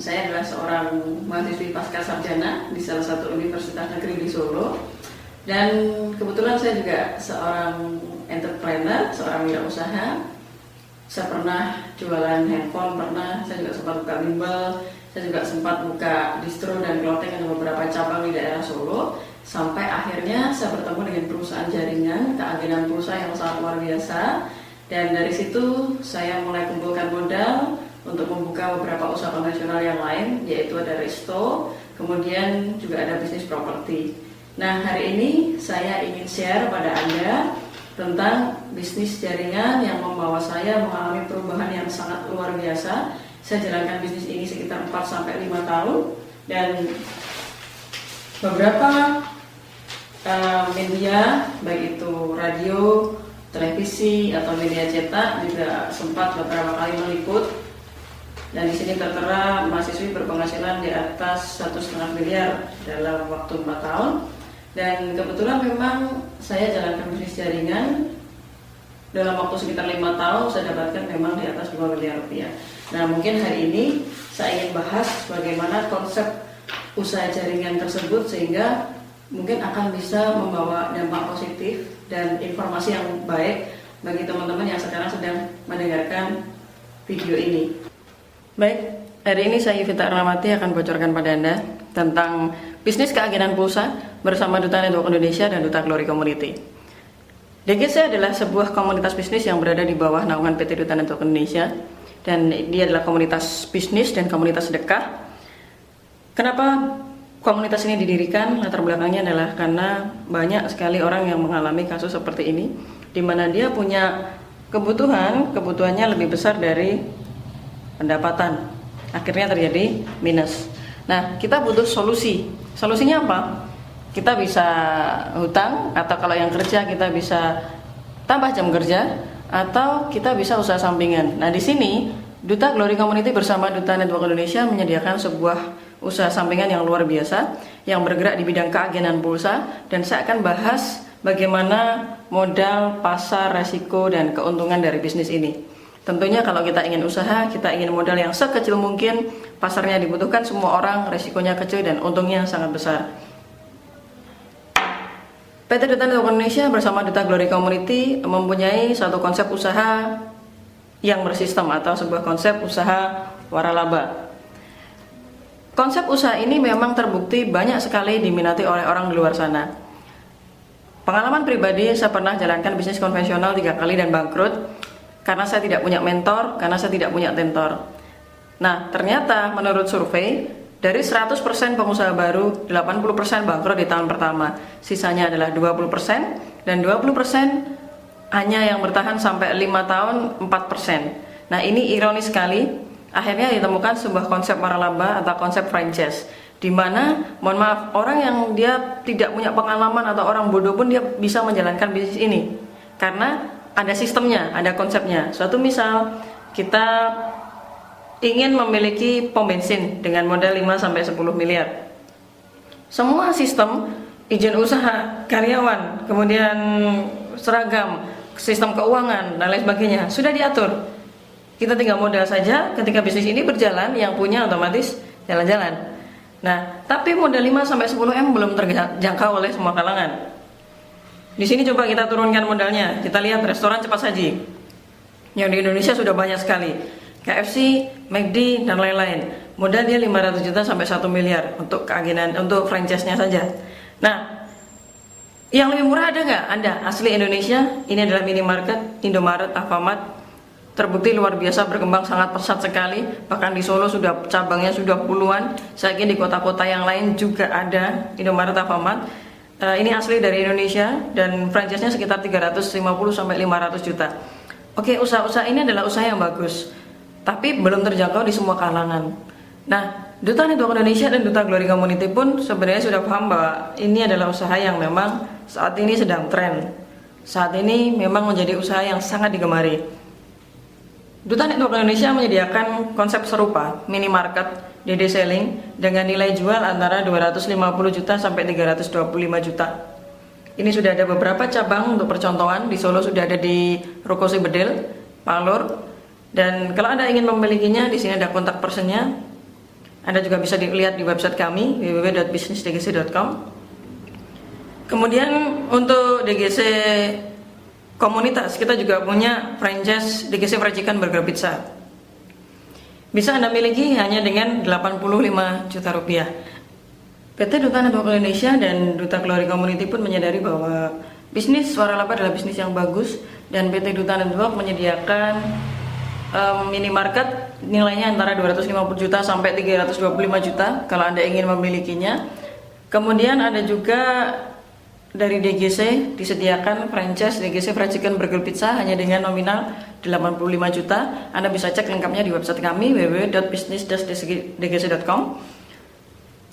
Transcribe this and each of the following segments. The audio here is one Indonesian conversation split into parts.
saya adalah seorang mahasiswi pasca sarjana di salah satu universitas negeri di Solo. Dan kebetulan saya juga seorang entrepreneur, seorang wirausaha. Saya pernah jualan handphone, saya juga sempat buka bimbel, saya juga sempat buka distro dan clothing ada beberapa cabang di daerah Solo. Sampai akhirnya saya bertemu dengan perusahaan jaringan, keagenan pulsa yang sangat luar biasa. Dan dari situ saya mulai kumpulkan modal untuk membuka beberapa usaha konvensional yang lain, yaitu ada resto, kemudian juga ada bisnis properti. Nah, hari ini saya ingin share pada Anda tentang bisnis jaringan yang membawa saya mengalami perubahan yang sangat luar biasa. Saya jalankan bisnis ini sekitar 4-5 tahun dan beberapa media, baik itu radio, televisi atau media cetak juga sempat beberapa kali meliput. Dan di sini tertera mahasiswi berpenghasilan di atas 1,5 miliar dalam waktu 4 tahun. Dan kebetulan memang saya jalankan bisnis jaringan dalam waktu sekitar 5 tahun saya dapatkan memang di atas 2 miliar rupiah. Nah, mungkin hari ini saya ingin bahas bagaimana konsep usaha jaringan tersebut sehingga mungkin akan bisa membawa dampak positif dan informasi yang baik bagi teman-teman yang sekarang sedang mendengarkan video ini. Baik, hari ini saya Yuvita Ramati akan bocorkan pada Anda tentang bisnis keagenan pulsa bersama Duta Network Indonesia dan Duta Glory Community. DGC adalah sebuah komunitas bisnis yang berada di bawah naungan PT Duta Network Indonesia, dan dia adalah komunitas bisnis dan komunitas sedekah. Kenapa komunitas ini didirikan? Latar belakangnya adalah karena banyak sekali orang yang mengalami kasus seperti ini, di mana dia punya kebutuhannya lebih besar dari pendapatan, akhirnya terjadi minus. Nah, kita butuh solusi. Solusinya apa? Kita bisa hutang, atau kalau yang kerja kita bisa tambah jam kerja, atau kita bisa usaha sampingan. Nah, di sini Duta Glory Community bersama Duta Network Indonesia menyediakan sebuah usaha sampingan yang luar biasa yang bergerak di bidang keagenan pulsa, dan saya akan bahas bagaimana modal, pasar, resiko, dan keuntungan dari bisnis ini. Tentunya kalau kita ingin usaha, kita ingin modal yang sekecil mungkin, pasarnya dibutuhkan semua orang, resikonya kecil dan untungnya sangat besar. PT Duta Network Indonesia bersama Duta Glory Community mempunyai satu konsep usaha yang bersistem atau sebuah konsep usaha waralaba. Konsep usaha ini memang terbukti banyak sekali diminati oleh orang di luar sana. Pengalaman pribadi, saya pernah jalankan bisnis konvensional 3 kali dan bangkrut karena saya tidak punya mentor, karena saya tidak punya tentor. Nah, ternyata menurut survei, dari 100% pengusaha baru, 80% bangkrut di tahun pertama. Sisanya adalah 20%, dan 20% hanya yang bertahan sampai 5 tahun, 4%. Nah, ini ironis sekali. Akhirnya ditemukan sebuah konsep waralaba atau konsep franchise, di mana, mohon maaf, orang yang dia tidak punya pengalaman atau orang bodoh pun dia bisa menjalankan bisnis ini. Karena ada sistemnya, ada konsepnya. Suatu misal, kita ingin memiliki pom bensin dengan modal 5-10 miliar. Semua sistem, izin usaha, karyawan, kemudian seragam, sistem keuangan, dan lain sebagainya sudah diatur. Kita tinggal modal saja, ketika bisnis ini berjalan, yang punya otomatis jalan-jalan. Nah, tapi modal 5-10 M belum terjangkau oleh semua kalangan. Di sini coba kita turunkan modalnya. Kita lihat restoran cepat saji yang di Indonesia sudah banyak sekali. KFC, McD, dan lain-lain. Modalnya 500 juta sampai 1 miliar untuk keagenan, untuk franchise-nya saja. Nah, yang lebih murah ada nggak? Ada. Asli Indonesia. Ini adalah minimarket, Indomaret, Alfamart. Terbukti luar biasa berkembang sangat pesat sekali. Bahkan di Solo sudah cabangnya sudah puluhan. Saya kira di kota-kota yang lain juga ada Indomaret, Alfamart. Ini asli dari Indonesia dan franchise-nya sekitar 350-500 juta. Oke, usaha-usaha ini adalah usaha yang bagus, tapi belum terjangkau di semua kalangan. Nah, Duta Network Indonesia dan Duta Glory Community pun sebenarnya sudah paham bahwa ini adalah usaha yang memang saat ini sedang tren. Saat ini memang menjadi usaha yang sangat digemari. Duta Network Indonesia menyediakan konsep serupa, minimarket, DD selling dengan nilai jual antara 250 juta sampai 325 juta. Ini sudah ada beberapa cabang untuk percontohan. Di Solo sudah ada di Rokosi Bedil, Palur. Dan kalau Anda ingin memilikinya, di sini ada kontak personnya. Anda juga bisa dilihat di website kami www.bisnisdgc.com. Kemudian untuk DGC komunitas, kita juga punya franchise DGC Fried Chicken Burger Pizza. Bisa Anda miliki hanya dengan 85 juta rupiah. PT Duta Network Indonesia dan Duta Glory Community pun menyadari bahwa bisnis waralaba adalah bisnis yang bagus, dan PT Duta Network menyediakan minimarket nilainya antara 250 juta sampai 325 juta kalau Anda ingin memilikinya. Kemudian ada juga dari DGC disediakan franchise DGC Fried Chicken Burger Pizza hanya dengan nominal 85 juta. Anda bisa cek lengkapnya di website kami www.business-dgc.com.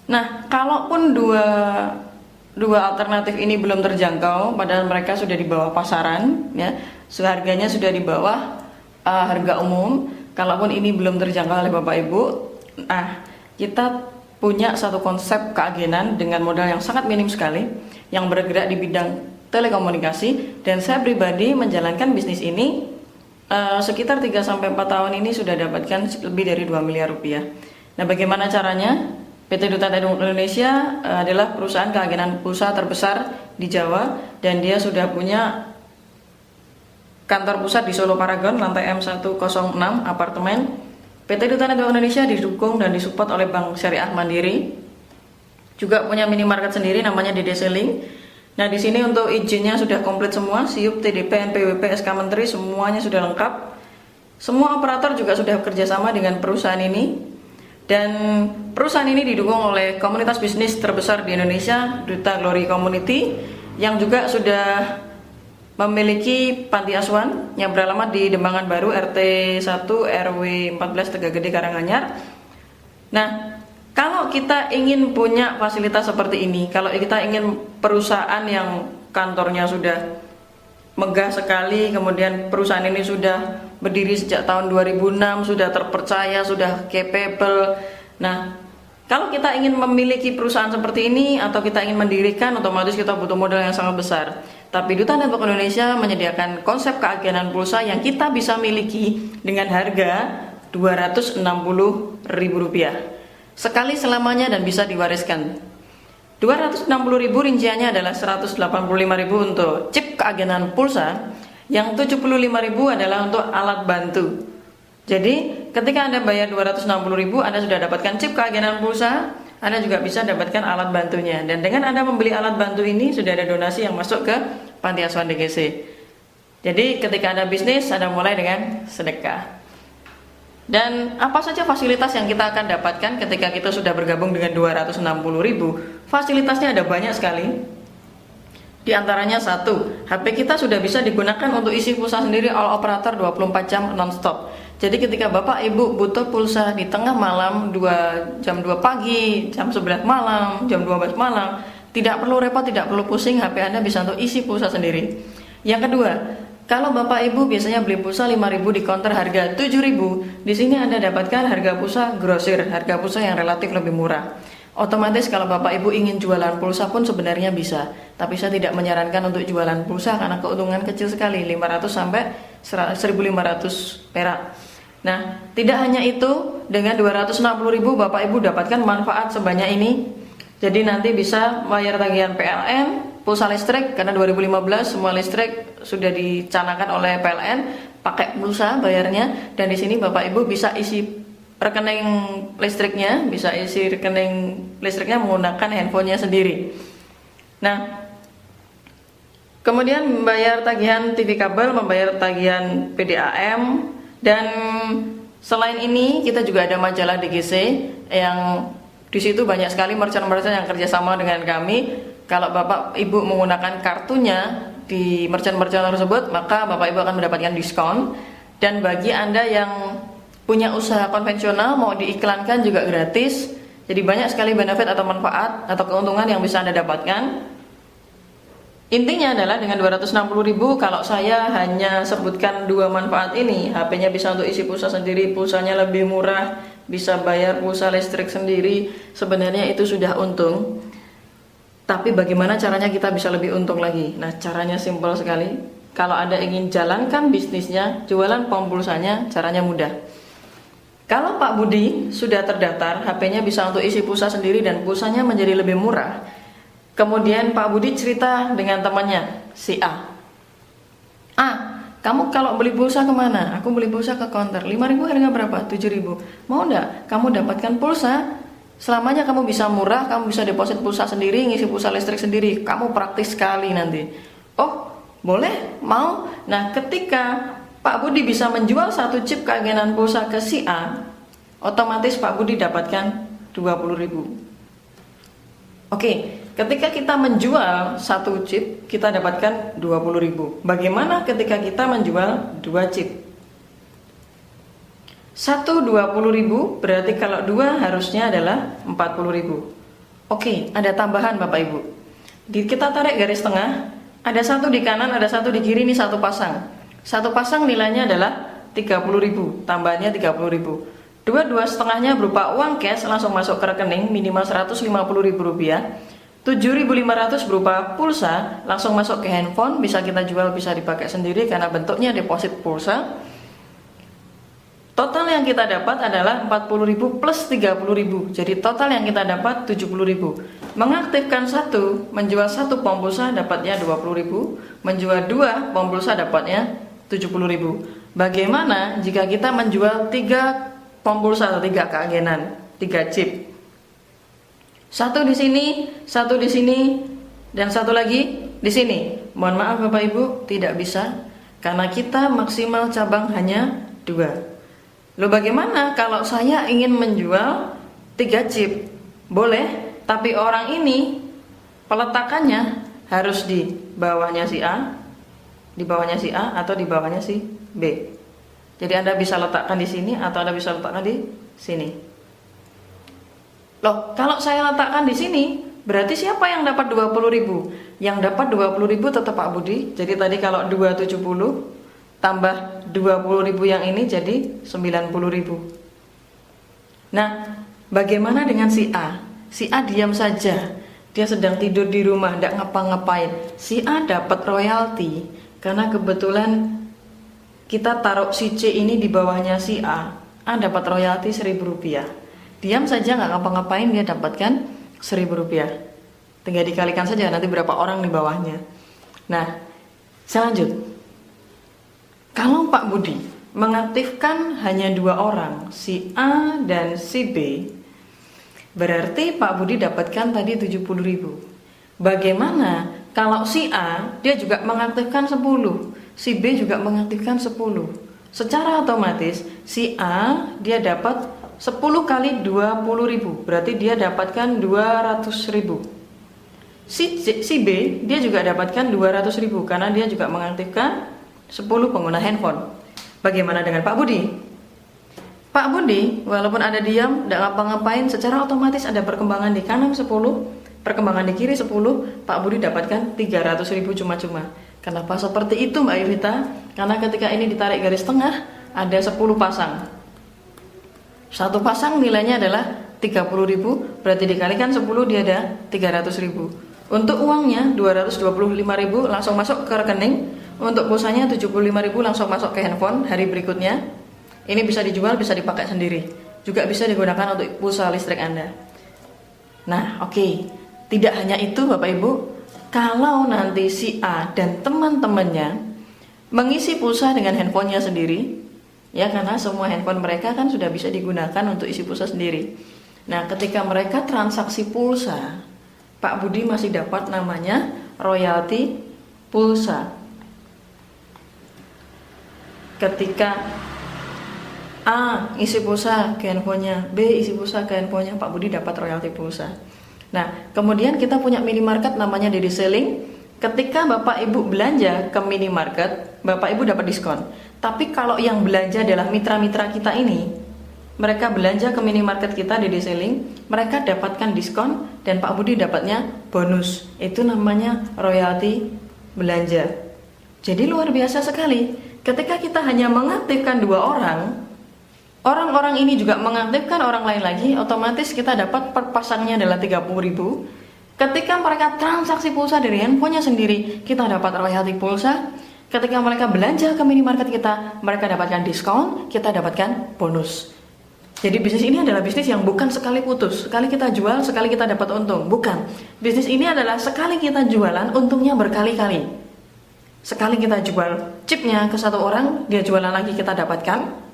Nah, kalaupun dua alternatif ini belum terjangkau, padahal mereka sudah di bawah pasaran, ya, harganya sudah di bawah harga umum. Kalaupun ini belum terjangkau oleh Bapak Ibu, kita punya satu konsep keagenan dengan modal yang sangat minim sekali, yang bergerak di bidang telekomunikasi, dan saya pribadi menjalankan bisnis ini sekitar 3-4 tahun ini sudah dapatkan lebih dari 2 miliar rupiah. Nah, bagaimana caranya? PT Duta Network Indonesia adalah perusahaan keagenan pulsa terbesar di Jawa, dan dia sudah punya kantor pusat di Solo Paragon, lantai M106 apartemen. PT Duta Network Indonesia didukung dan disupport oleh Bank Syariah Mandiri. Juga punya minimarket sendiri namanya DDC Link. Nah, di sini untuk izinnya sudah komplit semua, SIUP, TDP, NPWP, SK Menteri, semuanya sudah lengkap. Semua operator juga sudah bekerja sama dengan perusahaan ini. Dan perusahaan ini didukung oleh komunitas bisnis terbesar di Indonesia, Duta Glory Community, yang juga sudah memiliki panti asuhan yang beralamat di Dembangan Baru, RT 1 RW 14 Tegagede Karanganyar. Nah, kalau kita ingin punya fasilitas seperti ini, kalau kita ingin perusahaan yang kantornya sudah megah sekali, kemudian perusahaan ini sudah berdiri sejak tahun 2006, sudah terpercaya, sudah capable. Nah, kalau kita ingin memiliki perusahaan seperti ini atau kita ingin mendirikan, otomatis kita butuh modal yang sangat besar. Tapi Duta Network Indonesia menyediakan konsep keagenan pulsa yang kita bisa miliki dengan harga Rp260.000 sekali selamanya dan bisa diwariskan. Rp260.000 rinciannya adalah Rp185.000 untuk chip keagenan pulsa, yang Rp75.000 adalah untuk alat bantu. Jadi ketika Anda bayar Rp260.000, Anda sudah dapatkan chip keagenan pulsa, Anda juga bisa dapatkan alat bantunya. Dan dengan Anda membeli alat bantu ini, sudah ada donasi yang masuk ke Panti Asuhan DGC. Jadi ketika Anda bisnis, Anda mulai dengan sedekah. Dan apa saja fasilitas yang kita akan dapatkan ketika kita sudah bergabung dengan Rp260.000? Fasilitasnya ada banyak sekali. Di antaranya satu, HP kita sudah bisa digunakan untuk isi pulsa sendiri all operator 24 jam non-stop. Jadi ketika Bapak Ibu butuh pulsa di tengah malam, jam 2 pagi, jam 11 malam, jam 12 malam, tidak perlu repot, tidak perlu pusing, HP Anda bisa untuk isi pulsa sendiri. Yang kedua, kalau Bapak Ibu biasanya beli pulsa 5.000 di counter harga 7.000, di sini Anda dapatkan harga pulsa grosir, harga pulsa yang relatif lebih murah. Otomatis kalau Bapak Ibu ingin jualan pulsa pun sebenarnya bisa, tapi saya tidak menyarankan untuk jualan pulsa karena keuntungan kecil sekali, 500 sampai 1.500 perak. Nah, tidak hanya itu, dengan Rp260.000 Bapak Ibu dapatkan manfaat sebanyak ini. Jadi nanti bisa bayar tagihan PLN, pulsa listrik, karena 2015 semua listrik sudah dicanakan oleh PLN, pakai pulsa bayarnya. Dan di sini Bapak Ibu bisa isi rekening listriknya, menggunakan handphonenya sendiri. Nah, kemudian membayar tagihan TV kabel, membayar tagihan PDAM, dan selain ini kita juga ada majalah DGC yang di situ banyak sekali merchant-merchant yang kerjasama dengan kami. Kalau Bapak Ibu menggunakan kartunya di merchant-merchant tersebut, maka Bapak Ibu akan mendapatkan diskon. Dan bagi Anda yang punya usaha konvensional mau diiklankan juga gratis. Jadi banyak sekali benefit atau manfaat atau keuntungan yang bisa Anda dapatkan. Intinya adalah dengan Rp260.000, kalau saya hanya sebutkan dua manfaat ini, HP-nya bisa untuk isi pulsa sendiri, pulsanya lebih murah, bisa bayar pulsa listrik sendiri, sebenarnya itu sudah untung. Tapi bagaimana caranya kita bisa lebih untung lagi? Nah, caranya simpel sekali. Kalau Anda ingin jalankan bisnisnya, jualan pom pulsanya, caranya mudah. Kalau Pak Budi sudah terdaftar, HP-nya bisa untuk isi pulsa sendiri dan pulsanya menjadi lebih murah. Kemudian Pak Budi cerita dengan temannya, si A. Kamu kalau beli pulsa kemana? Aku beli pulsa ke counter. 5.000 harga berapa? 7.000. Mau enggak? Kamu dapatkan pulsa. Selamanya kamu bisa murah, kamu bisa deposit pulsa sendiri, ngisi pulsa listrik sendiri. Kamu praktis sekali nanti. Oh, boleh? Mau? Nah, ketika Pak Budi bisa menjual satu chip keagenan pulsa ke si A, otomatis Pak Budi dapatkan 20.000. Oke, ketika kita menjual satu chip, kita dapatkan 20.000. Bagaimana ketika kita menjual dua chip? Satu 20.000, berarti kalau dua harusnya adalah 40.000. Oke, ada tambahan Bapak Ibu. Kita tarik garis tengah, ada satu di kanan, ada satu di kiri, ini satu pasang. Satu pasang nilainya adalah 30.000, tambahannya 30.000. Dua setengahnya berupa uang cash langsung masuk ke rekening minimal Rp150.000. 7.500 berupa pulsa langsung masuk ke handphone, bisa kita jual, bisa dipakai sendiri karena bentuknya deposit pulsa. Total yang kita dapat adalah 40.000 plus 30.000. Jadi total yang kita dapat 70.000. Mengaktifkan satu, menjual satu pom pulsa dapatnya 20.000, menjual dua pom pulsa dapatnya 70.000. Bagaimana jika kita menjual 3 pom pulsa atau 3 keagenan, 3 chip? Satu di sini, satu di sini, dan satu lagi di sini. Mohon maaf Bapak Ibu, tidak bisa karena kita maksimal cabang hanya 2. Loh, bagaimana kalau saya ingin menjual 3 chip? Boleh, tapi orang ini peletakannya harus di bawahnya si A, di bawahnya si A atau di bawahnya si B. Jadi Anda bisa letakkan di sini atau Anda bisa letakkan di sini. Loh, kalau saya letakkan di sini, berarti siapa yang dapat 20.000? Yang dapat 20.000 tetap Pak Budi. Jadi tadi kalau 270 tambah 20.000 yang ini jadi 90.000. Nah, bagaimana dengan si A? Si A diam saja. Dia sedang tidur di rumah, tidak ngapa-ngapain. Si A dapat royalti karena kebetulan kita taruh si C ini di bawahnya si A dapat royalti Rp1.000. Diam saja nggak ngapa-ngapain, dia dapatkan Rp1.000. Tinggal dikalikan saja nanti berapa orang di bawahnya. Nah, saya lanjut. Kalau Pak Budi mengaktifkan hanya 2 orang, si A dan si B, berarti Pak Budi dapatkan tadi 70.000. Bagaimana kalau si A dia juga mengaktifkan 10, si B juga mengaktifkan 10? Secara otomatis si A dia dapat 10 kali 20.000, berarti dia dapatkan 200.000. Si B dia juga dapatkan 200.000 karena dia juga mengaktifkan 10 pengguna handphone. Bagaimana dengan Pak Budi? Pak Budi walaupun ada diam, tidak ngapa-ngapain, secara otomatis ada perkembangan di kanan 10, perkembangan di kiri 10, Pak Budi dapatkan 300.000 cuma-cuma. Kenapa seperti itu Mbak Yuvita? Karena ketika ini ditarik garis tengah, ada 10 pasang. Satu pasang nilainya adalah 30.000, berarti dikalikan 10 dia ada 300.000. Untuk uangnya 225.000 langsung masuk ke rekening. Untuk pulsanya 75.000 langsung masuk ke handphone hari berikutnya. Ini bisa dijual, bisa dipakai sendiri. Juga bisa digunakan untuk pulsa listrik Anda. Nah, oke. Tidak hanya itu Bapak Ibu, kalau nanti si A dan teman-temannya mengisi pulsa dengan handphonenya sendiri, ya karena semua handphone mereka kan sudah bisa digunakan untuk isi pulsa sendiri. Nah, ketika mereka transaksi pulsa, Pak Budi masih dapat namanya royalti pulsa. Ketika A isi pulsa ke handphonenya, B isi pulsa ke handphonenya, Pak Budi dapat royalti pulsa. Nah, kemudian kita punya minimarket namanya Dede Selling. Ketika Bapak Ibu belanja ke minimarket, Bapak Ibu dapat diskon. Tapi kalau yang belanja adalah mitra-mitra kita ini, mereka belanja ke minimarket kita Dede Selling, mereka dapatkan diskon dan Pak Budi dapatnya bonus. Itu namanya royalti belanja. Jadi luar biasa sekali. Ketika kita hanya mengaktifkan 2 orang, orang-orang ini juga mengaktifkan orang lain lagi, otomatis kita dapat per pasangnya adalah 30.000. Ketika mereka transaksi pulsa dari handphonenya sendiri, kita dapat royalti pulsa. Ketika mereka belanja ke minimarket kita, mereka dapatkan diskon, kita dapatkan bonus. Jadi bisnis ini adalah bisnis yang bukan sekali putus, sekali kita jual, sekali kita dapat untung. Bukan. Bisnis ini adalah sekali kita jualan, untungnya berkali-kali. Sekali kita jual chipnya ke satu orang, dia jualan lagi kita dapatkan.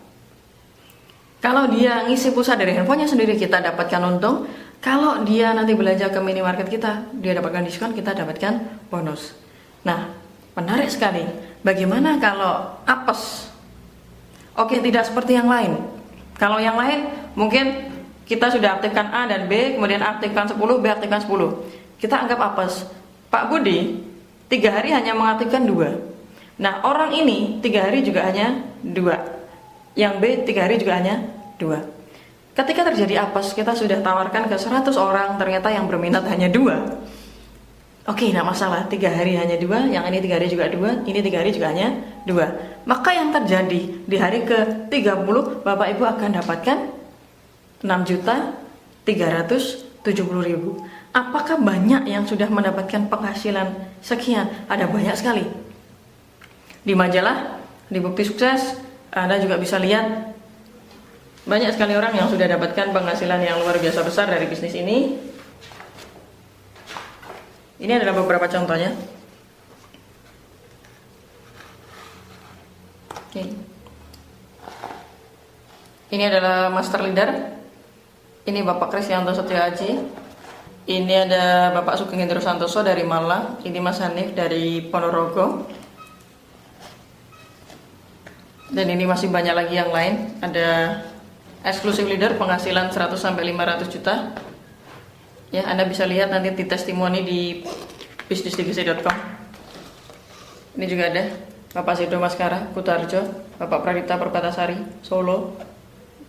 Kalau dia ngisi pulsa dari handphonenya sendiri, kita dapatkan untung. Kalau dia nanti belanja ke minimarket kita, dia dapatkan diskon, kita dapatkan bonus. Nah, menarik sekali. Bagaimana kalau apes? Oke, tidak seperti yang lain. Kalau yang lain mungkin kita sudah aktifkan A dan B, kemudian aktifkan 10, B aktifkan 10. Kita anggap apes. Pak Budi 3 hari hanya mengaktifkan 2. Nah, orang ini 3 hari juga hanya 2. Yang B 3 hari juga hanya 2. Ketika terjadi apes, kita sudah tawarkan ke 100 orang, ternyata yang berminat hanya 2. Oke, tidak masalah, 3 hari hanya 2, yang ini 3 hari juga 2, ini 3 hari juga hanya 2. Maka yang terjadi di hari ke-30, Bapak Ibu akan dapatkan 6.370.000. Apakah banyak yang sudah mendapatkan penghasilan sekian? Ada banyak sekali. Di majalah, di Bukti Sukses, Anda juga bisa lihat banyak sekali orang yang sudah dapatkan penghasilan yang luar biasa besar dari bisnis ini. Ini adalah beberapa contohnya. Oke. Ini adalah master leader. Ini Bapak Krisyanto Setioaji. Ini ada Bapak Sugeng Hendro Santoso dari Malang. Ini Mas Hanif dari Ponorogo. Dan ini masih banyak lagi yang lain. Ada exclusive leader penghasilan 100 sampai 500 juta. Ya, Anda bisa lihat nanti di testimoni di bisnisdgc.com. Ini juga ada Bapak Sido Maskara, Kutarjo, Bapak Pradipta Perbatasari, Solo,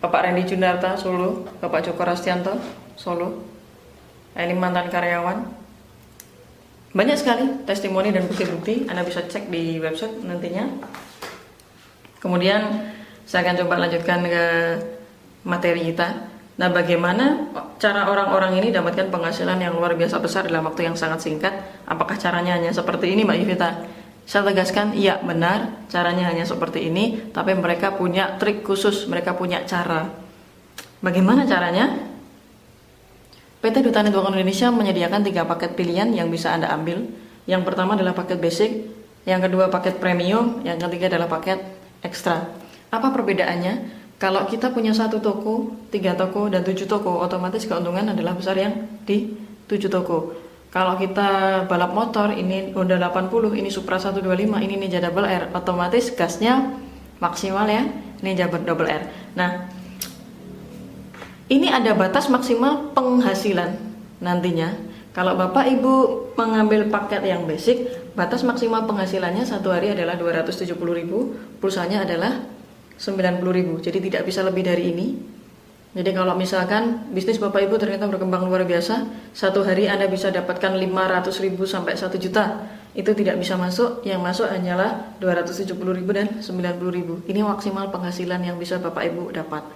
Bapak Randy Junarta, Solo, Bapak Joko Rastianto, Solo. Nah, ini mantan karyawan. Banyak sekali testimoni dan bukti-bukti, Anda bisa cek di website nantinya. Kemudian saya akan coba lanjutkan ke materi kita. Nah, bagaimana cara orang-orang ini dapatkan penghasilan yang luar biasa besar dalam waktu yang sangat singkat? Apakah caranya hanya seperti ini, Mbak Yuvita? Saya tegaskan, iya benar, caranya hanya seperti ini, tapi mereka punya trik khusus, mereka punya cara. Bagaimana caranya? PT Duta Network Indonesia menyediakan 3 paket pilihan yang bisa Anda ambil. Yang pertama adalah paket basic, yang kedua paket premium, yang ketiga adalah paket ekstra. Apa perbedaannya? Kalau kita punya 1 toko, 3 toko, dan 7 toko, otomatis keuntungan adalah besar yang di 7 toko. Kalau kita balap motor, ini Honda 80, ini Supra 125, ini Ninja Double R, otomatis gasnya maksimal ya, Ninja Double R. Nah, ini ada batas maksimal penghasilan nantinya. Kalau Bapak Ibu mengambil paket yang basic, batas maksimal penghasilannya 1 hari adalah 270.000, pulsanya adalah 90.000, jadi tidak bisa lebih dari ini. Jadi kalau misalkan bisnis Bapak Ibu ternyata berkembang luar biasa, 1 hari Anda bisa dapatkan 500.000 sampai 1 juta, itu tidak bisa masuk. Yang masuk hanyalah 270.000 dan 90.000. Ini maksimal penghasilan yang bisa Bapak Ibu dapat.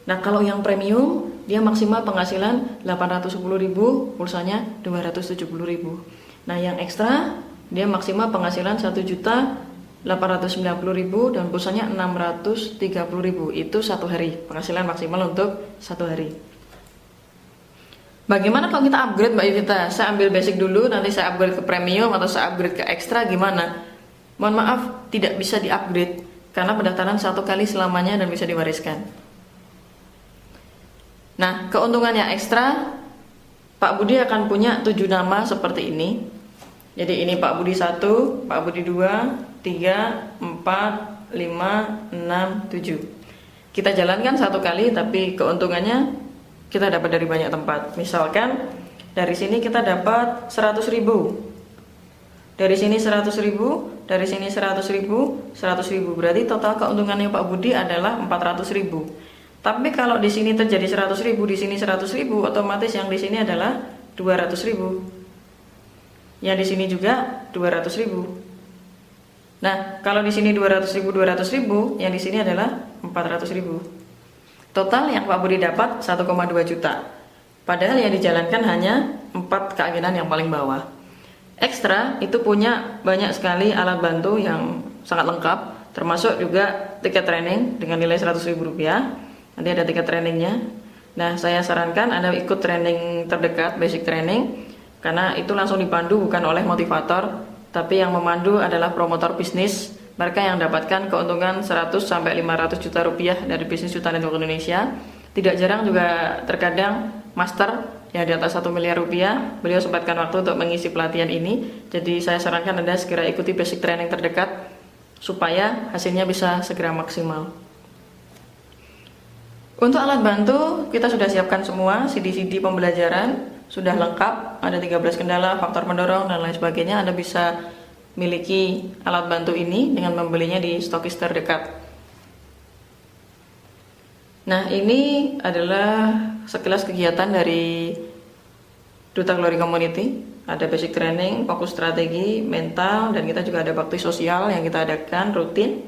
Nah, kalau yang premium, dia maksimal penghasilan 810.000, pulsanya 270.000. Nah, yang ekstra, dia maksimal penghasilan 1.890.000 dan pulsanya 630.000. Itu 1 hari, penghasilan maksimal untuk 1 hari. Bagaimana kalau kita upgrade, Mbak Yuvita? Saya ambil basic dulu, nanti saya upgrade ke premium atau saya upgrade ke ekstra, gimana? Mohon maaf, tidak bisa di-upgrade karena pendaftaran 1 kali selamanya dan bisa diwariskan. Nah, keuntungannya ekstra, Pak Budi akan punya 7 nama seperti ini. Jadi ini Pak Budi 1, Pak Budi 2, 3, 4, 5, 6, 7. Kita jalankan 1 kali, tapi keuntungannya kita dapat dari banyak tempat. Misalkan dari sini kita dapat 100.000, dari sini 100.000, dari sini 100.000, 100.000. Berarti total keuntungannya Pak Budi adalah 400.000. Tapi kalau di sini terjadi 100.000, di sini 100.000, otomatis yang di sini adalah 200.000. Yang di sini juga 200.000. Nah, kalau di sini 200.000, 200.000, yang di sini adalah 400.000. Total yang Pak Budi dapat 1,2 juta. Padahal yang dijalankan hanya 4 keagenan yang paling bawah. Ekstra itu punya banyak sekali alat bantu yang sangat lengkap, termasuk juga tiket training dengan nilai Rp100.000. Nanti ada tiket trainingnya. Nah, saya sarankan Anda ikut training terdekat, basic training, karena itu langsung dipandu bukan oleh motivator, tapi yang memandu adalah promotor bisnis. Mereka yang dapatkan keuntungan 100-500 juta rupiah dari bisnis Juta Network Indonesia. Tidak jarang juga terkadang master yang di atas 1 miliar rupiah. Beliau sempatkan waktu untuk mengisi pelatihan ini. Jadi saya sarankan Anda segera ikuti basic training terdekat supaya hasilnya bisa segera maksimal. Untuk alat bantu kita sudah siapkan semua, CD-CD pembelajaran sudah lengkap, ada 13 kendala, faktor pendorong dan lain sebagainya. Anda bisa miliki alat bantu ini dengan membelinya di stokis terdekat. Nah, ini adalah sekilas kegiatan dari Duta Glory Community. Ada basic training, fokus strategi, mental, dan kita juga ada bakti sosial yang kita adakan rutin.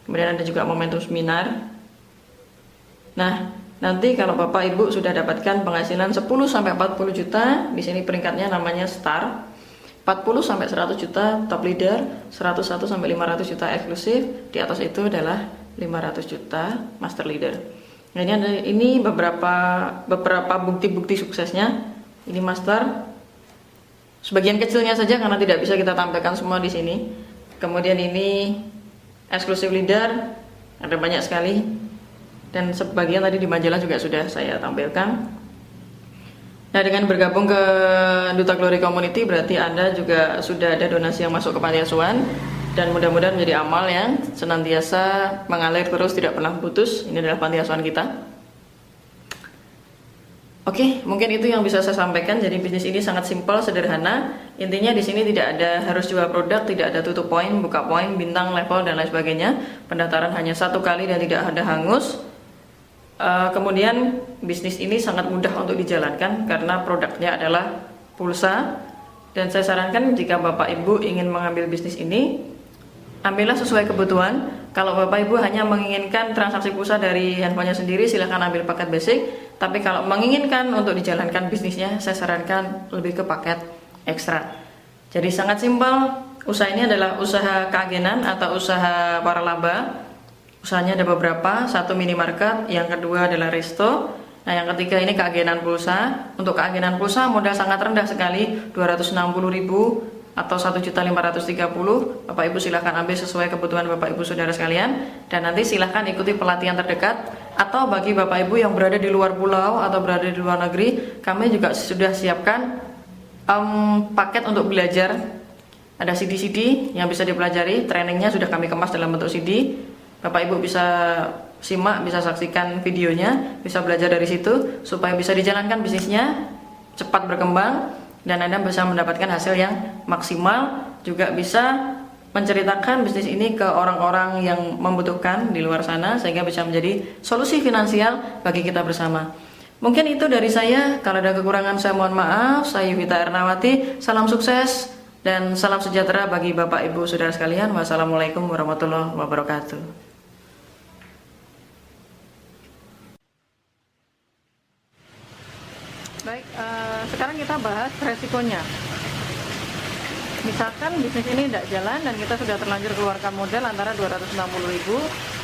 Kemudian ada juga momentum seminar. Nah, nanti kalau Bapak Ibu sudah dapatkan penghasilan 10-40 juta, di sini peringkatnya namanya star. 40-100 juta top leader, 101-500 juta eksklusif, di atas itu adalah 500 juta master leader. Nah, ini beberapa bukti-bukti suksesnya. Ini master, sebagian kecilnya saja karena tidak bisa kita tampilkan semua di sini. Kemudian ini eksklusif leader, ada banyak sekali, dan sebagian tadi di majalah juga sudah saya tampilkan. Nah, dengan bergabung ke Duta Glory Community berarti Anda juga sudah ada donasi yang masuk ke panti asuhan, dan mudah-mudahan menjadi amal yang senantiasa mengalir terus, tidak pernah putus. Ini adalah panti asuhan kita. Oke, mungkin itu yang bisa saya sampaikan. Jadi bisnis ini sangat simpel, sederhana. Intinya di sini tidak ada harus jual produk, tidak ada tutup poin, buka poin, bintang, level, dan lain sebagainya. Pendaftaran hanya 1 kali dan tidak ada hangus. Kemudian bisnis ini sangat mudah untuk dijalankan karena produknya adalah pulsa. Dan saya sarankan jika Bapak Ibu ingin mengambil bisnis ini, ambillah sesuai kebutuhan. Kalau Bapak Ibu hanya menginginkan transaksi pulsa dari handphonenya sendiri, silahkan ambil paket basic. Tapi kalau menginginkan untuk dijalankan bisnisnya, saya sarankan lebih ke paket ekstra. Jadi sangat simpel. Usaha ini adalah usaha keagenan atau usaha waralaba. Usahanya ada beberapa, satu minimarket, yang kedua adalah resto. Nah, yang ketiga ini keagenan pulsa. Untuk keagenan pulsa modal sangat rendah sekali, 260.000 atau 1.530.000. Bapak Ibu silahkan ambil sesuai kebutuhan Bapak Ibu saudara sekalian, dan nanti silahkan ikuti pelatihan terdekat. Atau bagi Bapak Ibu yang berada di luar pulau atau berada di luar negeri, kami juga sudah siapkan paket untuk belajar. Ada CD-CD yang bisa dipelajari, trainingnya sudah kami kemas dalam bentuk CD. Bapak Ibu bisa simak, bisa saksikan videonya, bisa belajar dari situ supaya bisa dijalankan bisnisnya, cepat berkembang, dan Anda bisa mendapatkan hasil yang maksimal. Juga bisa menceritakan bisnis ini ke orang-orang yang membutuhkan di luar sana, sehingga bisa menjadi solusi finansial bagi kita bersama. Mungkin itu dari saya. Kalau ada kekurangan saya mohon maaf. Saya Yuvita Ernawati, salam sukses dan salam sejahtera bagi Bapak Ibu saudara sekalian. Wassalamualaikum warahmatullahi wabarakatuh. Baik, sekarang kita bahas resikonya. Misalkan bisnis ini tidak jalan dan kita sudah terlanjur keluarkan modal antara 260.000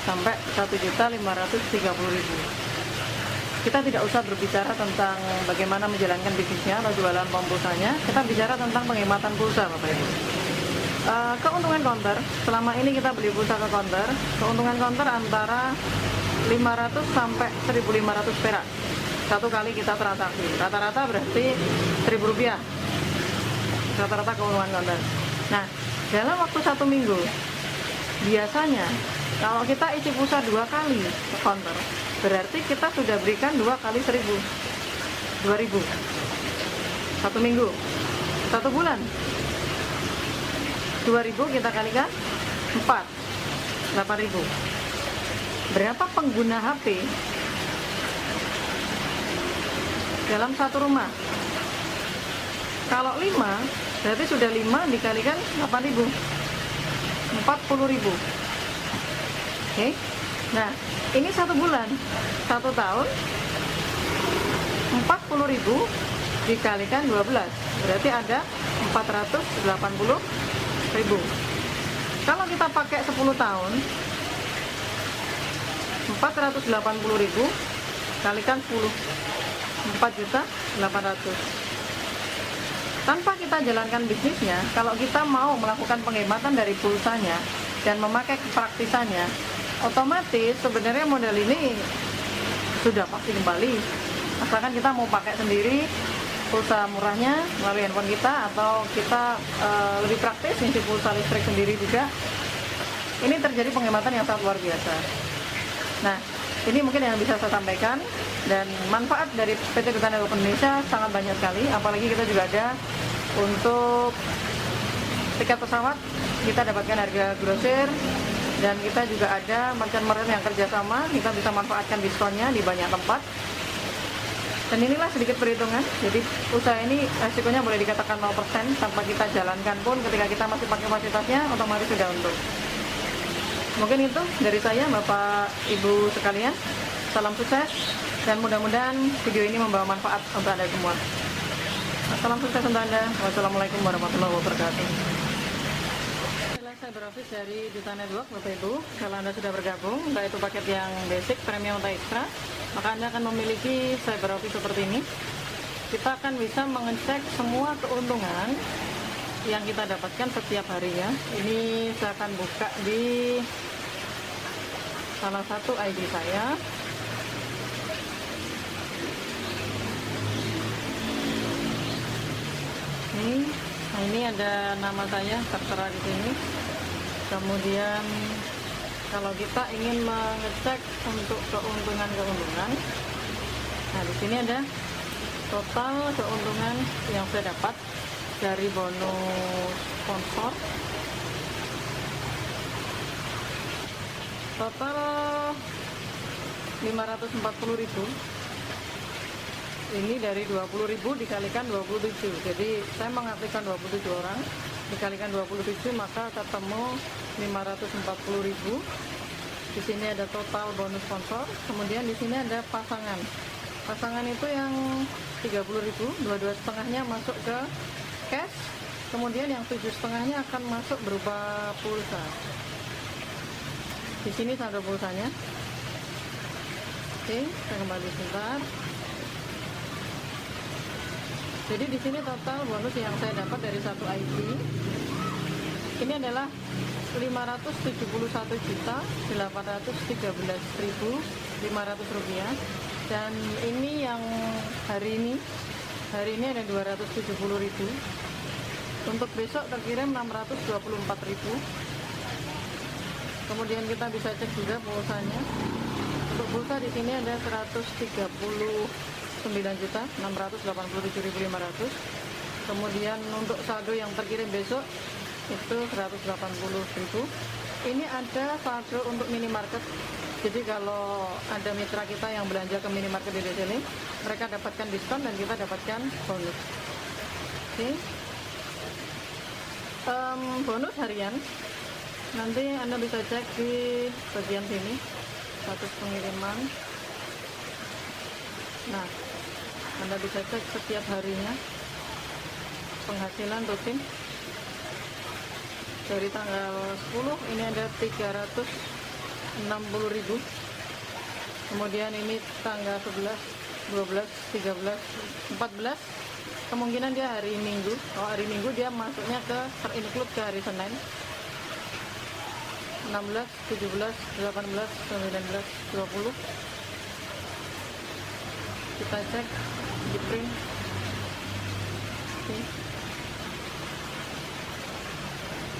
sampai 1.530.000. Kita tidak usah berbicara tentang bagaimana menjalankan bisnisnya atau jualan pulsanya. Kita bicara tentang penghematan pulsa, Bapak Ibu. Keuntungan counter, selama ini kita beli pulsa ke counter, keuntungan counter antara 500 sampai 1.500 perak satu kali kita transaksi. Rata-rata berarti Rp1.000 rata-rata keuntungan counter. Nah, dalam waktu 1 minggu biasanya kalau kita isi pulsa 2 kali ke counter, berarti kita sudah berikan 2 kali 1.000, 2.000 1 minggu. 1 bulan 2.000 kita kalikan 4, 8.000. Berapa pengguna HP dalam satu rumah? Kalau 5, berarti sudah 5 dikalikan 8.000, 40.000. Oke. Nah, ini 1 bulan, 1 tahun, 40.000 dikalikan 12, berarti ada 480.000. Kalau kita pakai 10 tahun, 480.000 kalikan 10, 4.800.000. Tanpa kita jalankan bisnisnya, kalau kita mau melakukan penghematan dari pulsanya dan memakai kepraktisannya, otomatis sebenarnya modal ini sudah pasti kembali. Asalkan kita mau pakai sendiri pulsa murahnya melalui handphone kita, atau kita lebih praktis ngisi pulsa listrik sendiri juga, ini terjadi penghematan yang sangat luar biasa. Nah, ini mungkin yang bisa saya sampaikan, dan manfaat dari PT Duta Network Indonesia sangat banyak sekali. Apalagi kita juga ada untuk tiket pesawat, kita dapatkan harga grosir, dan kita juga ada merchant-merchant yang kerjasama, kita bisa manfaatkan diskonnya di banyak tempat. Dan inilah sedikit perhitungan, jadi usaha ini resikonya boleh dikatakan 0% tanpa kita jalankan pun, ketika kita masih pakai fasilitasnya, otomatis sudah untung. Mungkin itu dari saya, Bapak Ibu sekalian. Salam sukses, dan mudah-mudahan video ini membawa manfaat untuk Anda semua. Salam sukses untuk Anda. Wassalamualaikum warahmatullahi wabarakatuh. Saya beroffice dari Duta Network, Bapak Ibu. Kalau Anda sudah bergabung, baik itu paket yang basic, premium atau extra, maka Anda akan memiliki cyber office seperti ini. Kita akan bisa mengecek semua keuntungan yang kita dapatkan setiap harinya. Ini saya akan buka di salah satu ID saya. Ini ada nama saya tertera di sini. Kemudian kalau kita ingin mengecek untuk keuntungan, nah di sini ada total keuntungan yang saya dapat dari bonus sponsor. Total 540.000. Ini dari 20.000 dikalikan 27. Jadi saya mengaktifkan 27 orang, dikalikan 27 maka ketemu 540.000. Di sini ada total bonus sponsor. Kemudian di sini ada pasangan. Pasangan itu yang 30.000, 22,5-nya masuk ke cash. Kemudian yang 7,5-nya akan masuk berupa pulsa. Di sini saldo pulsanya. Oke, saya kembali sebentar. Jadi di sini total bonus yang saya dapat dari satu ID ini adalah 571.813.500 rupiah, dan ini yang hari ini ada 270.000. Untuk besok terkirim 624.000. Kemudian kita bisa cek juga pulsanya. Untuk pulsa di sini ada 139.687.500. Kemudian untuk saldo yang terkirim besok itu 180.000. Ini ada saldo untuk minimarket. Jadi kalau ada mitra kita yang belanja ke minimarket di sini, mereka dapatkan diskon dan kita dapatkan bonus. Oke. Bonus harian nanti Anda bisa cek di bagian sini, status pengiriman. Nah, Anda bisa cek setiap harinya penghasilan rutin. Dari tanggal 10 ini ada 360.000. Kemudian ini tanggal 11, 12, 13, 14. Kemungkinan dia hari Minggu. Kalau hari Minggu dia masuknya ke terinclude ke hari Senin. 16, 17, 18, 19, 20. Kita cek di print.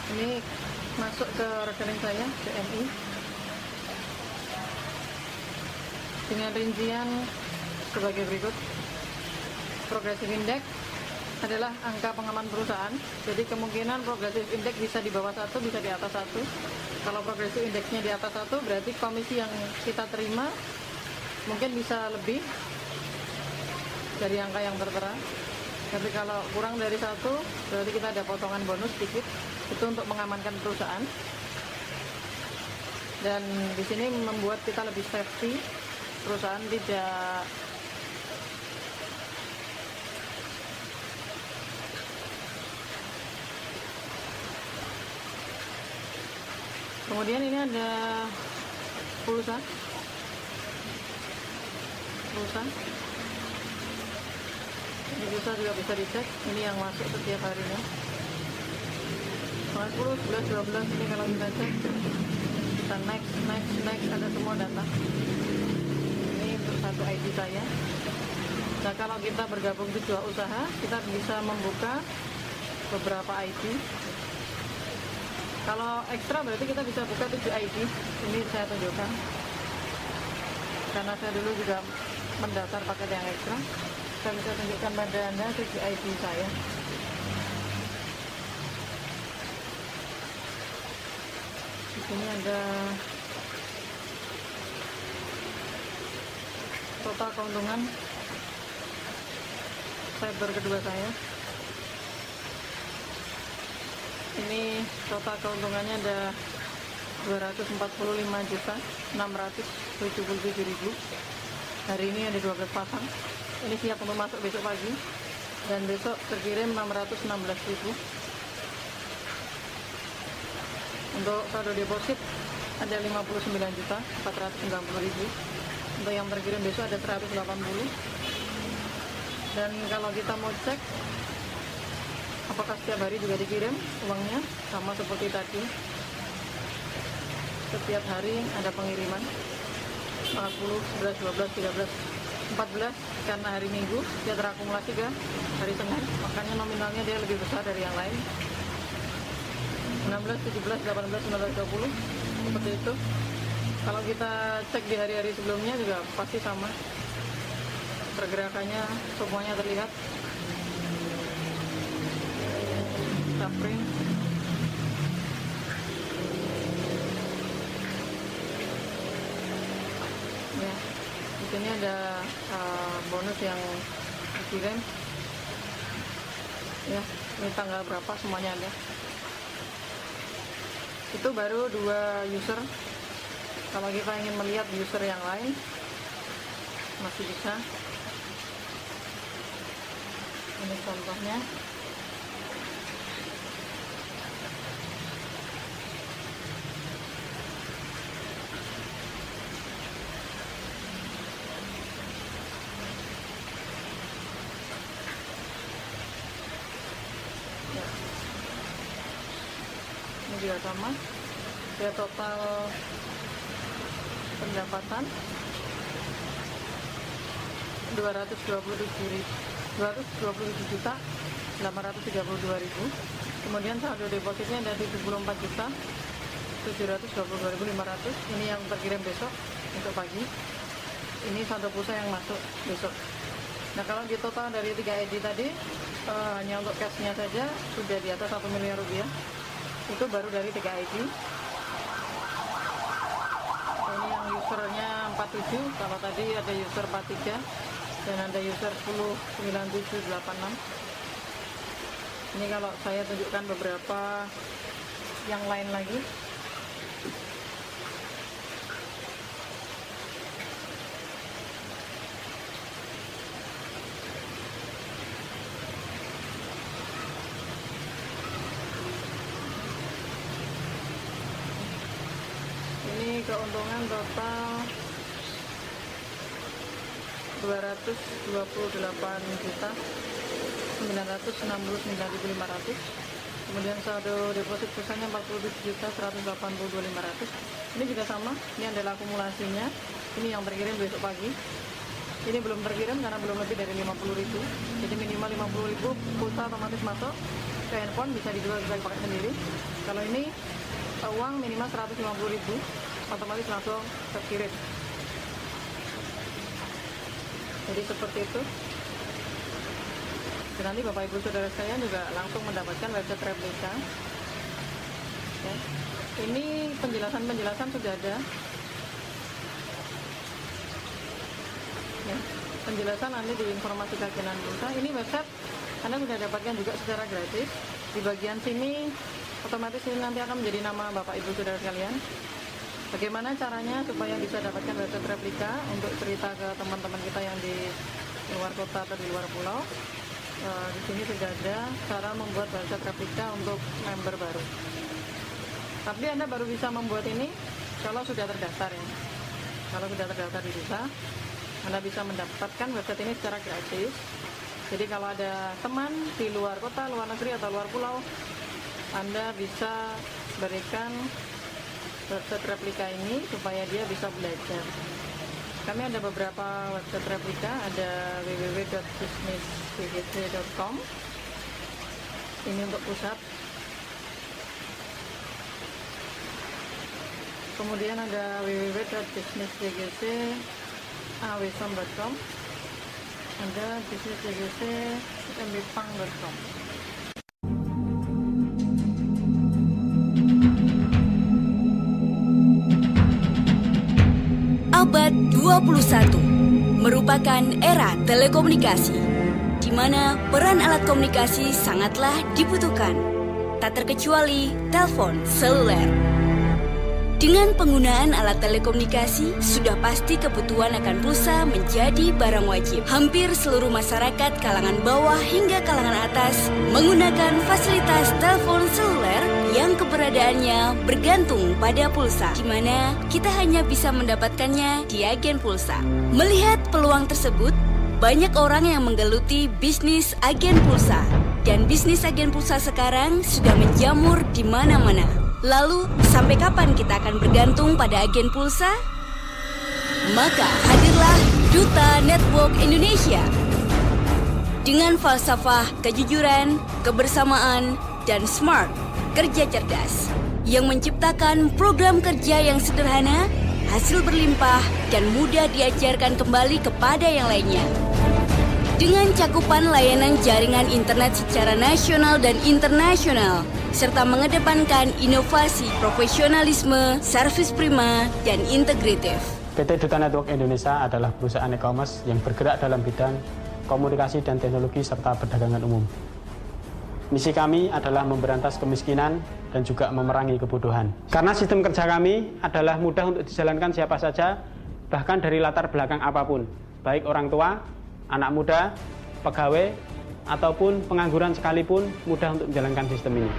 Ini masuk ke rekening saya, CMI, dengan rincian sebagai berikut. Progressive index adalah angka pengaman perusahaan, jadi kemungkinan progressive index bisa di bawah 1, bisa di atas 1. Kalau progressive indexnya di atas 1, berarti komisi yang kita terima mungkin bisa lebih dari angka yang tertera. Tapi kalau kurang dari 1, berarti kita ada potongan bonus sedikit. Itu untuk mengamankan perusahaan. Dan di sini membuat kita lebih safety, perusahaan tidak Kemudian ini ada pulsa. pulsa. Ini pulsa juga bisa dicek, ini yang masuk setiap harinya. Tanggal 10, 11, 12 ini kalau kita cek, kita next, ada semua data. Ini untuk satu ID saya. Nah, kalau kita bergabung di dua usaha, kita bisa membuka beberapa ID. Kalau ekstra berarti kita bisa buka 7 ID. Ini saya tunjukkan. Karena saya dulu juga mendaftar paket yang ekstra, saya bisa tunjukkan pada Anda 7 ID saya. Di sini ada total keuntungan cyber kedua saya. Ini total keuntungannya ada 245.677.000. Hari ini ada 12 pasang. Ini siap untuk masuk besok pagi, dan besok terkirim 616.000. Untuk saldo deposit ada 59.490.000. Untuk yang terkirim besok ada 180. Dan kalau kita mau cek apakah setiap hari juga dikirim uangnya, sama seperti tadi, setiap hari ada pengiriman. 10, 11, 12, 13, 14, karena hari Minggu dia terakumulasi ke hari Senin, makanya nominalnya dia lebih besar dari yang lain. 16, 17, 18, 19, 20, seperti itu. Kalau kita cek di hari-hari sebelumnya juga pasti sama, pergerakannya semuanya terlihat. Kita print. Ya, di sini ada bonus yang dikirim. Ya, ini tanggal berapa semuanya ada. Itu baru 2 user. Kalau kita ingin melihat user yang lain, masih bisa. Ini contohnya. Ini juga sama, dia total pendapatan 227.832.000. Kemudian saldo depositnya ada 74.722.500. Ini yang terkirim besok untuk pagi. Ini saldo pulsa yang masuk besok. Nah, kalau di total dari 3 ID tadi, hanya untuk cashnya saja sudah di atas 1 miliar rupiah. Itu baru dari 3 ID. Ini yang usernya 47, kalau tadi ada user 43 dan ada user 109786. Ini kalau saya tunjukkan beberapa yang lain lagi. Ini keuntungan total 228.969.500. Kemudian saldo deposit pulsanya 47.182.500. Ini juga sama, ini adalah akumulasinya. Ini yang terkirim besok pagi. Ini belum terkirim karena belum lebih dari 50.000. Jadi minimal 50.000 pulsa otomatis masuk ke handphone, bisa dijual, bisa dipakai sendiri. Kalau ini uang minimal 150.000, otomatis langsung terkirim. Jadi seperti itu. Dan nanti Bapak Ibu Saudara saya juga langsung mendapatkan website replika. Ya. Ini penjelasan sudah ada. Ya. Penjelasan nanti di informasi kajian bursa. Ini website Anda sudah dapatkan juga secara gratis. Di bagian sini otomatis ini nanti akan menjadi nama Bapak Ibu Saudara sekalian. Bagaimana caranya supaya bisa dapatkan website replika untuk cerita ke teman-teman kita yang di luar kota atau di luar pulau? Di sini sudah ada cara membuat website replika untuk member baru. Tapi Anda baru bisa membuat ini kalau sudah terdaftar ya. Kalau sudah terdaftar di desa, Anda bisa mendapatkan website ini secara gratis. Jadi kalau ada teman di luar kota, luar negeri, atau luar pulau, Anda bisa berikan website replika ini supaya dia bisa belajar. Kami ada beberapa website replika, ada www.businessvgc.com. Ini untuk pusat. Kemudian ada www.businessvgc.com, ada businessvgc.mbpang.com. Abad 21 merupakan era telekomunikasi, di mana peran alat komunikasi sangatlah dibutuhkan, tak terkecuali telepon seluler. Dengan penggunaan alat telekomunikasi, sudah pasti kebutuhan akan pulsa menjadi barang wajib. Hampir seluruh masyarakat kalangan bawah hingga kalangan atas menggunakan fasilitas telepon seluler yang keberadaannya bergantung pada pulsa, di mana kita hanya bisa mendapatkannya di agen pulsa. Melihat peluang tersebut, banyak orang yang menggeluti bisnis agen pulsa, dan bisnis agen pulsa sekarang sudah menjamur di mana-mana. Lalu, sampai kapan kita akan bergantung pada agen pulsa? Maka hadirlah Duta Network Indonesia. Dengan falsafah kejujuran, kebersamaan, dan smart, kerja cerdas, yang menciptakan program kerja yang sederhana, hasil berlimpah, dan mudah diajarkan kembali kepada yang lainnya. Dengan cakupan layanan jaringan internet secara nasional dan internasional, serta mengedepankan inovasi, profesionalisme, servis prima, dan integratif. PT Duta Network Indonesia adalah perusahaan e-commerce yang bergerak dalam bidang komunikasi dan teknologi serta perdagangan umum. Misi kami adalah memberantas kemiskinan dan juga memerangi kebodohan. Karena sistem kerja kami adalah mudah untuk dijalankan siapa saja, bahkan dari latar belakang apapun, baik orang tua, anak muda, pegawai, ataupun pengangguran sekalipun mudah untuk menjalankan sistem ini.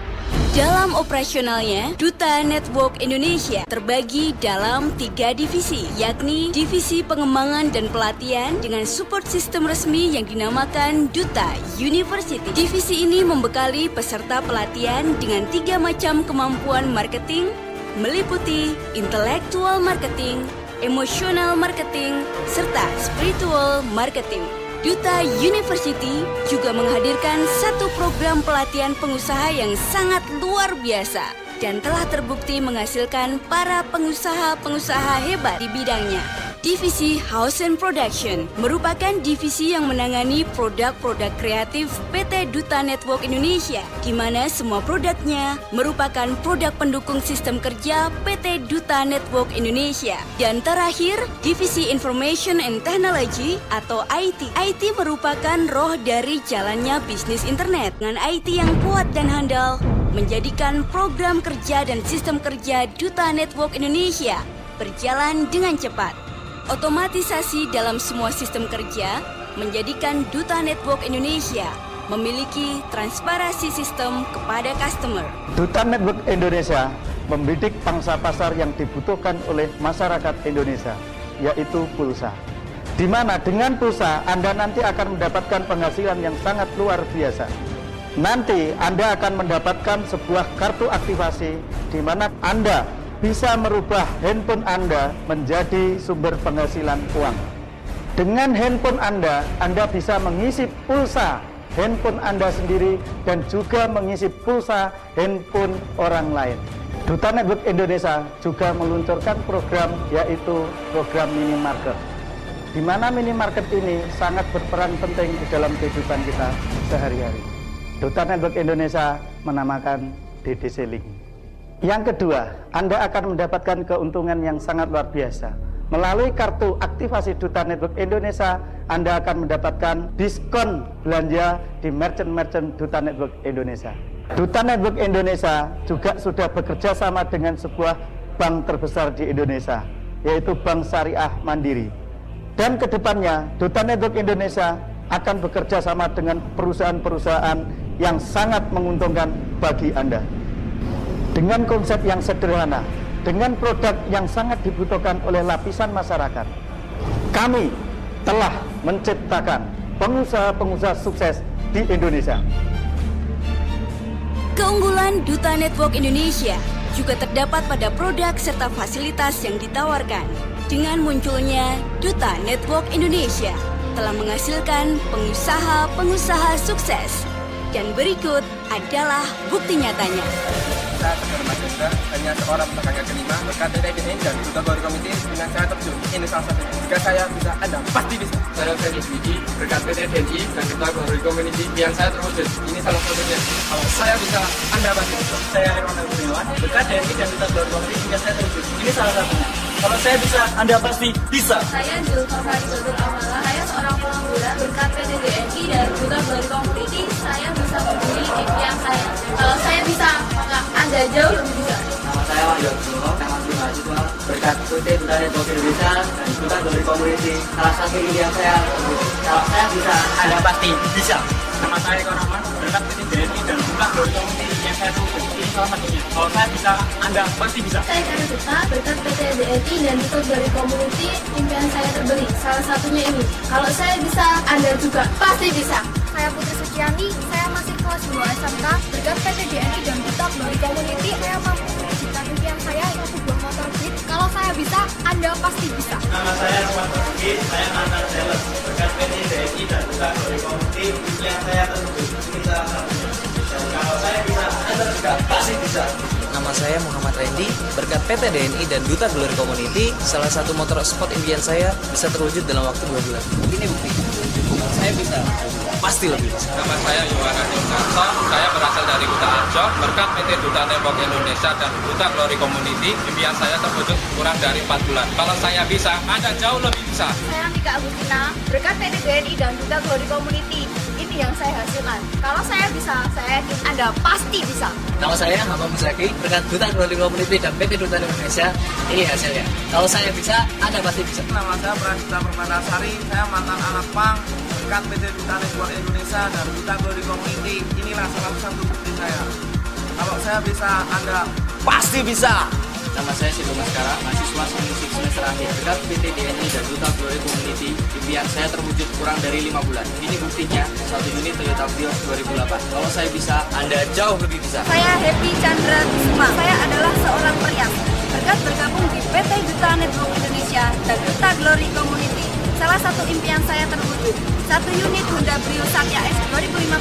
Dalam operasionalnya, Duta Network Indonesia terbagi dalam 3 divisi, yakni Divisi Pengembangan dan Pelatihan dengan support sistem resmi yang dinamakan Duta University. Divisi ini membekali peserta pelatihan dengan 3 macam kemampuan marketing, meliputi intellectual marketing, emotional marketing, serta spiritual marketing. Duta University juga menghadirkan satu program pelatihan pengusaha yang sangat luar biasa dan telah terbukti menghasilkan para pengusaha-pengusaha hebat di bidangnya. Divisi House and Production merupakan divisi yang menangani produk-produk kreatif PT Duta Network Indonesia, di mana semua produknya merupakan produk pendukung sistem kerja PT Duta Network Indonesia. Dan terakhir, Divisi Information and Technology atau IT. IT merupakan roh dari jalannya bisnis internet. Dengan IT yang kuat dan handal, menjadikan program kerja dan sistem kerja Duta Network Indonesia berjalan dengan cepat. Otomatisasi dalam semua sistem kerja menjadikan Duta Network Indonesia memiliki transparansi sistem kepada customer. Duta Network Indonesia membidik pangsa pasar yang dibutuhkan oleh masyarakat Indonesia, yaitu pulsa. Di mana dengan pulsa Anda nanti akan mendapatkan penghasilan yang sangat luar biasa. Nanti Anda akan mendapatkan sebuah kartu aktivasi di mana Anda bisa merubah handphone Anda menjadi sumber penghasilan uang. Dengan handphone Anda bisa mengisi pulsa handphone Anda sendiri dan juga mengisi pulsa handphone orang lain. Duta Network Indonesia juga meluncurkan program, yaitu program minimarket, di mana minimarket ini sangat berperan penting di dalam kehidupan kita sehari-hari. Duta Network Indonesia menamakan DDC Link. Yang kedua, Anda akan mendapatkan keuntungan yang sangat luar biasa. Melalui kartu aktivasi Duta Network Indonesia, Anda akan mendapatkan diskon belanja di merchant-merchant Duta Network Indonesia. Duta Network Indonesia juga sudah bekerja sama dengan sebuah bank terbesar di Indonesia, yaitu Bank Syariah Mandiri. Dan kedepannya, Duta Network Indonesia akan bekerja sama dengan perusahaan-perusahaan yang sangat menguntungkan bagi Anda. Dengan konsep yang sederhana, dengan produk yang sangat dibutuhkan oleh lapisan masyarakat, kami telah menciptakan pengusaha-pengusaha sukses di Indonesia. Keunggulan Duta Network Indonesia juga terdapat pada produk serta fasilitas yang ditawarkan. Dengan munculnya Duta Network Indonesia telah menghasilkan pengusaha-pengusaha sukses. Dan berikut adalah bukti nyatanya. Saya terhormat juga hanya seorang tenaga kelima berkat TTDN dan Duta Glory Community dengan saya terjun. Ini salah satunya. Jika saya bisa, Anda pasti bisa. Saya Ferry Dwiki berkat TTDNI dan Duta Glory Community yang saya terwujud. Ini salah satunya. Kalau saya bisa, Anda pasti bisa. Saya Herman Kurniawan berkat DNI dan Duta Glory Community yang saya terwujud. Ini salah satunya. Kalau saya bisa, Anda pasti bisa. Saya Zulfafari Zatul Amala, saya seorang pengangguran berkat PTDNI dan Duta Glory Community. Saya bisa memenuhi impian saya. Kalau saya bisa, maka Anda jauh lebih bisa. Nama saya Wahyu Abdullah, saya masih mahasiswa berkat PT Duta Network Indonesia dan Duta Glory Community. Salah satu impian saya, kalau saya bisa, Anda pasti bisa. Nama saya Eko Rahman berkat TTDNI dan Duta Glory Community yang saya terwujud. Ini salah satunya. Kalau saya bisa, Anda pasti bisa. Saya Karen Duta berkat PTDNI dan Duta Glory Community. Impian saya terbeli. Salah satunya ini. Kalau saya bisa, Anda juga pasti bisa. Saya Putri Suciani, saya masih kelas 2 SMK berkat PTDNI dan Duta Glory Community. Saya mampu mewujudkan impian saya yaitu sebuah motor Beat. Kalau saya bisa, Anda pasti bisa. Nama saya Rahmat Rizky, saya mantan sales berkat PTDNI dan Duta Glory Community. Impian saya terwujud. Ini salah satunya. Dan kalau saya bisa, Anda juga pasti bisa. Nama saya Muhammad Randy, berkat PTDNI dan Duta Glory Community, salah satu motor sport impian saya bisa terwujud dalam waktu 2 bulan. Ini bukti. Kalau saya bisa, pasti lebih bisa. Nama saya Yohana Yunarto, saya berasal dari Kuta Arjo, berkat PT Duta Network Indonesia dan Duta Glory Community, impian saya terwujud kurang dari 4 bulan. Kalau saya bisa, Anda jauh lebih bisa. Saya Tika Agustina, berkat PTDNI dan Duta Glory Community. Ini yang saya hasilkan. Kalau saya bisa, saya yakin Anda pasti bisa. Nama saya Hamam Muzaki, berkat Duta Glory Community dan PT Duta Indonesia. Ini hasilnya. Kalau saya bisa, Anda pasti bisa. Nama saya Pradita Permanasari, saya mantan anak pang berkat PT Duta Network Indonesia dan Duta Glory Community. Inilah salah satu bukti saya. Kalau saya bisa, Anda pasti bisa. Nama saya Sido Maskara, mahasiswa musik semester akhir berkat PTDNI dan Duta Glory Community. Impian saya terwujud kurang dari 5 bulan. Ini buktinya 1 unit Toyota Vios 2008. Kalau saya bisa, Anda jauh lebih bisa. Saya Happy Chandra Kusuma. Saya adalah seorang perias. Berkat bergabung di PT Duta Network Indonesia dan Duta Glory Community, salah satu impian saya terwujud. 1 unit Honda Brio Satya S 2015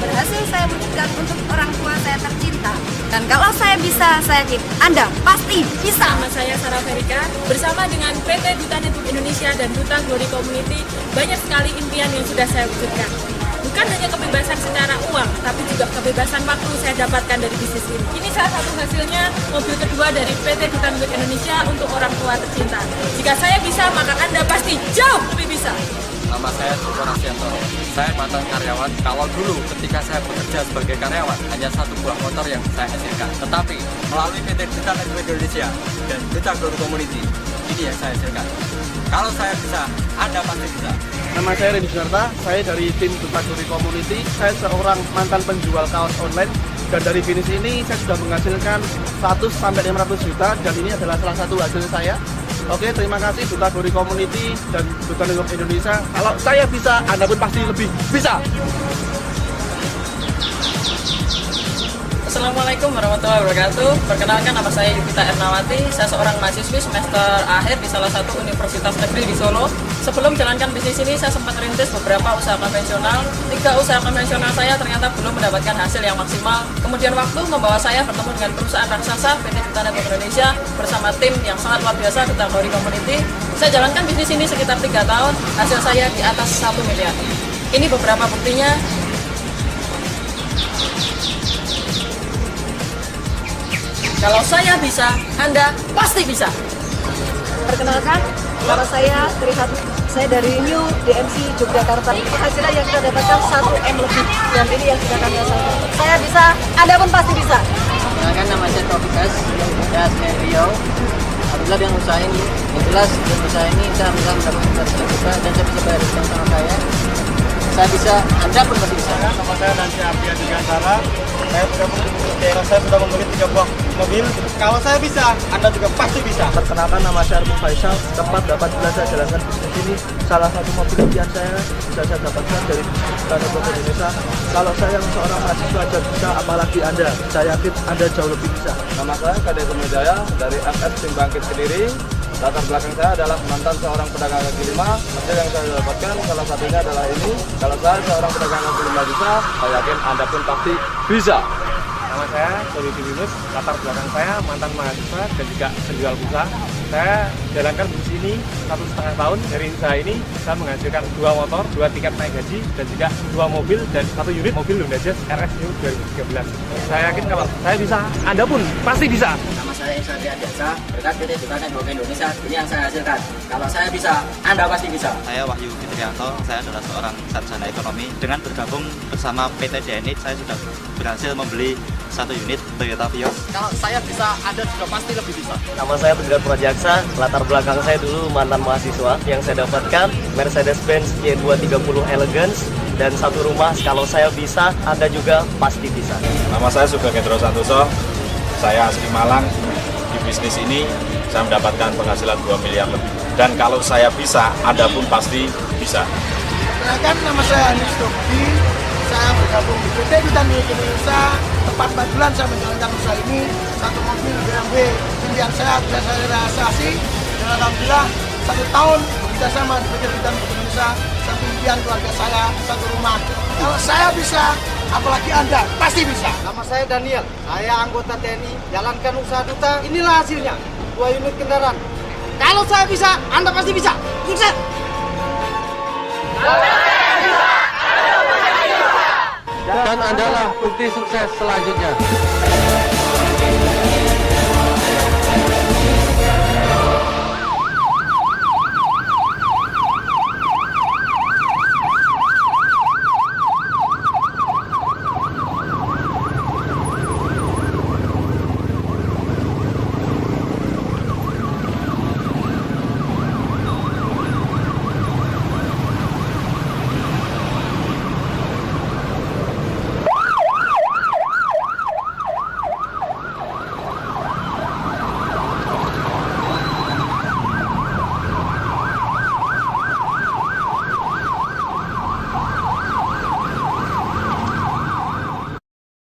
berhasil saya wujudkan untuk orang tua saya tercinta. Dan kalau saya bisa, saya yakin Anda pasti bisa. Nama saya Sarah Ferika, bersama dengan PT Duta Network Indonesia dan Duta Glory Community, banyak sekali impian yang sudah saya wujudkan. Bukan hanya kebebasan secara uang, tapi juga kebebasan waktu saya dapatkan dari bisnis ini. Ini salah satu hasilnya mobil kedua dari PT Duta Network Indonesia untuk orang tua tercinta. Jika saya bisa, maka Anda pasti jauh lebih bisa. Nama saya Joko Rasyanto, saya mantan karyawan. Kalau dulu ketika saya bekerja sebagai karyawan, hanya 1 buah motor yang saya hasilkan. Tetapi melalui PT Duta Network Indonesia dan Duta Glory Community, ini yang saya hasilkan. Kalau saya bisa, Anda pasti bisa. Nama saya Rendy Sunarta, saya dari tim Duta Glory Community. Saya seorang mantan penjual kaos online. Dan dari bisnis ini saya sudah menghasilkan 100-500 juta dan ini adalah salah satu hasil saya. Oke, terima kasih Duta Glory Community dan Duta Network Indonesia. Kalau saya bisa, Anda pun pasti lebih bisa. Assalamualaikum warahmatullahi wabarakatuh. Perkenalkan, nama saya Yuvita Ernawati. Saya seorang mahasiswi semester akhir di salah satu universitas negeri di Solo. Sebelum jalankan bisnis ini, saya sempat rintis beberapa usaha konvensional. 3 usaha konvensional saya ternyata belum mendapatkan hasil yang maksimal. Kemudian waktu membawa saya bertemu dengan perusahaan raksasa PT Duta Network Indonesia bersama tim yang sangat luar biasa Duta Glory Community. Saya jalankan bisnis ini sekitar 3 tahun. Hasil saya di atas 1 miliar. Ini beberapa buktinya. Kalau saya bisa, Anda pasti bisa. Perkenalkan, nama saya Trisatu. Saya dari New DMC Yogyakarta. Hasilnya yang kita dapatkan 1M lebih. Dan ini yang sudah kami hasilkan. Saya bisa, Anda pun pasti bisa. Perkenalkan, nama saya Taufikas, saya asli Riau. Alhamdulillah dengan usaha ini, yang jelas dengan usaha ini saya bisa mendapatkan juga dan saya bisa bayar utang sama saya. Saya bisa, Anda pun pasti bisa. Nama saya Nancy Abiyah Digantara. Saya bergabung daerah saya sudah membeli 3 buah mobil. Kalau saya bisa, Anda juga pasti bisa. Perkenalkan, nama saya Arbu Faisal. Tempat dapat saya jalankan bisnis ini, salah satu mobil impian saya bisa saya dapatkan dari Duta Network Indonesia. Kalau saya yang seorang mahasiswa aja bisa, apalagi Anda. Saya yakin Anda jauh lebih bisa. Nama saya Kade Sumujaya dari FF Tim Bangkit Kediri. Latar belakang saya adalah mantan seorang pedagang kaki lima. Hasil yang saya dapatkan salah satunya adalah ini. Kalau saya seorang pedagang kaki lima bisa, saya yakin Anda pun pasti bisa. Nama saya Sori Yunus. Latar belakang saya mantan mahasiswa dan juga penjual pulsa. Saya jalankan bisnis ini 1,5 tahun. Dari usaha ini saya menghasilkan 2 motor, 2 tiket naik gaji, dan juga 2 mobil dan 1 unit mobil Honda Jazz RSU 2013. Saya yakin kalau saya bisa, Anda pun pasti bisa. Nama saya Isadian Biasa, berkat PT Duta Network Indonesia, ini yang saya hasilkan. Kalau saya bisa, Anda pasti bisa. Saya Wahyu Fitrianto, saya adalah seorang sarjana ekonomi. Dengan bergabung bersama PT DNX, saya sudah berhasil membeli 1 unit Toyota Vios. Kalau saya bisa, Anda juga pasti lebih bisa. Nama saya Pedrat Prajaksa, latar belakang saya dulu mantan mahasiswa. Yang saya dapatkan Mercedes-Benz Y230 Elegance dan 1 rumah. Kalau saya bisa, Anda juga pasti bisa. Nama saya Sugeng Hendro Santoso, saya asli Malang. Di bisnis ini saya mendapatkan penghasilan 2 miliar lebih. Dan kalau saya bisa, Anda pun pasti bisa. Perkenalkan, nama saya Anies Tobi. Saya bergabung di PT Duta Network Indonesia. Tepat 4 bulan saya menjalankan usaha ini. 1 mobil BMW impian saya bisa saya realisasi. Dan alhamdulillah 1 tahun bekerja sama di PT Duta Network Indonesia. 1 impian keluarga saya, 1 rumah. Kalau saya bisa, apalagi Anda pasti bisa. Nama saya Daniel, saya anggota TNI, jalankan usaha Duta. Inilah hasilnya, 2 unit kendaraan. Kalau saya bisa, Anda pasti bisa. Sukses! Dan adalah bukti sukses selanjutnya.